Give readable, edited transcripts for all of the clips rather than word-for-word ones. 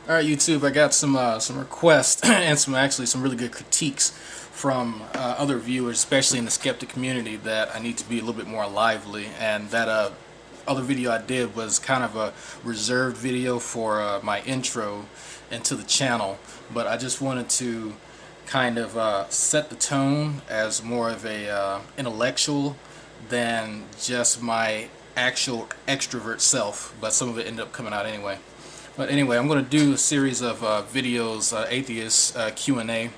All right, YouTube. I got some requests and some really good critiques from other viewers, especially in the skeptic community, that I need to be a little bit more lively. And that other video I did was kind of a reserved video for my intro into the channel, but I just wanted to kind of set the tone as more of a intellectual than just my actual extrovert self. But some of it ended up coming out anyway. But anyway, I'm going to do a series of videos, Atheist Q&A,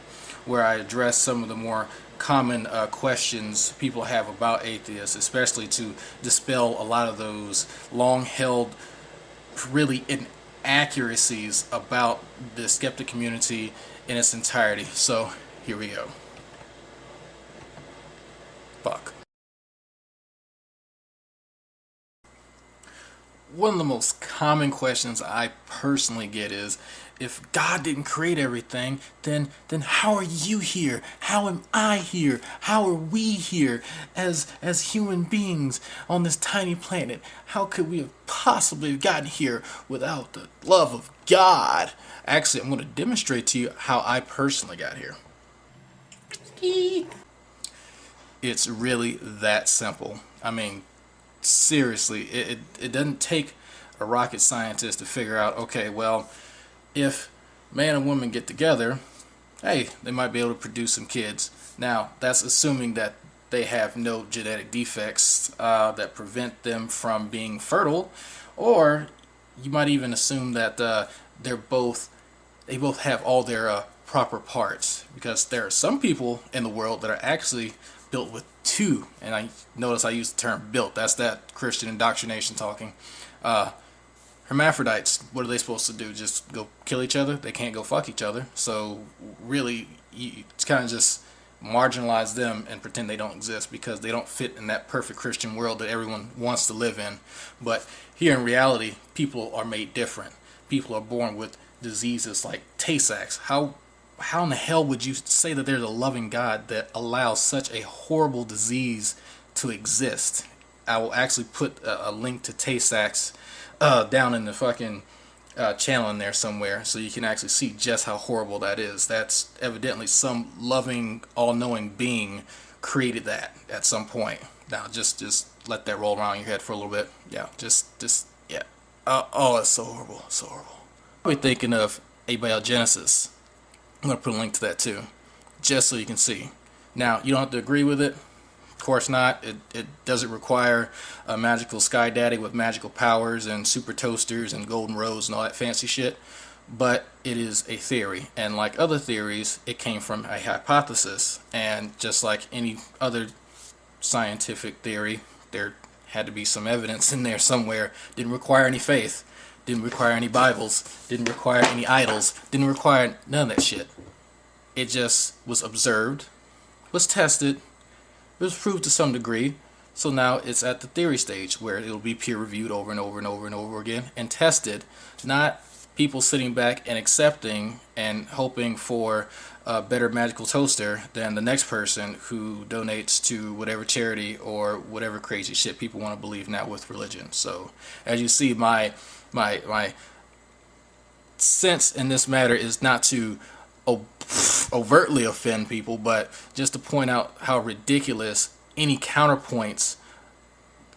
where I address some of the more common questions people have about atheists, especially to dispel a lot of those long-held, really inaccuracies about the skeptic community in its entirety. So, here we go. Fuck. One of the most common questions I personally get is, if God didn't create everything, then how are you here? How am I here? How are we here as human beings on this tiny planet? How could we have possibly gotten here without the love of God? Actually, I'm going to demonstrate to you how I personally got here. It's really that simple. I mean, seriously, it doesn't take a rocket scientist to figure out, okay, well, if man and woman get together, hey, they might be able to produce some kids. Now, that's assuming that they have no genetic defects that prevent them from being fertile, or you might even assume that they both have all their proper parts, because there are some people in the world that are actually built with two, and I notice I use the term built. That's that Christian indoctrination talking. Hermaphrodites, what are they supposed to do? Just go kill each other? They can't go fuck each other. So really, it's kind of just marginalize them and pretend they don't exist, because they don't fit in that perfect Christian world that everyone wants to live in. But here in reality, people are made different. People are born with diseases like Tay-Sachs. How in the hell would you say that there's a loving God that allows such a horrible disease to exist? I will actually put a link to Tay-Sachs down in the fucking channel in there somewhere, so you can actually see just how horrible that is. That's evidently some loving, all-knowing being created that at some point. Now, just let that roll around your head for a little bit. Yeah, yeah. Oh, it's so horrible, so horrible. Probably thinking of abiogenesis. I'm going to put a link to that too, just so you can see. Now, you don't have to agree with it. Of course not. It doesn't require a magical sky daddy with magical powers and super toasters and golden roads and all that fancy shit. But it is a theory. And like other theories, it came from a hypothesis. And just like any other scientific theory, there had to be some evidence in there somewhere. Didn't require any faith. Didn't require any Bibles, didn't require any idols, didn't require none of that shit. It just was observed, was tested, it was proved to some degree, so now it's at the theory stage where it'll be peer-reviewed over and over and over and over again and tested, not people sitting back and accepting and hoping for a better magical toaster than the next person who donates to whatever charity or whatever crazy shit people want to believe now with religion. So, as you see, my sense in this matter is not to overtly offend people, but just to point out how ridiculous any counterpoints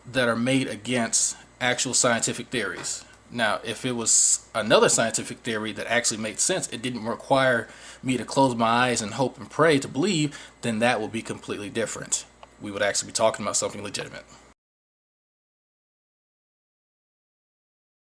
that are made against actual scientific theories. Now, if it was another scientific theory that actually made sense, it didn't require me to close my eyes and hope and pray to believe, then that would be completely different. We would actually be talking about something legitimate.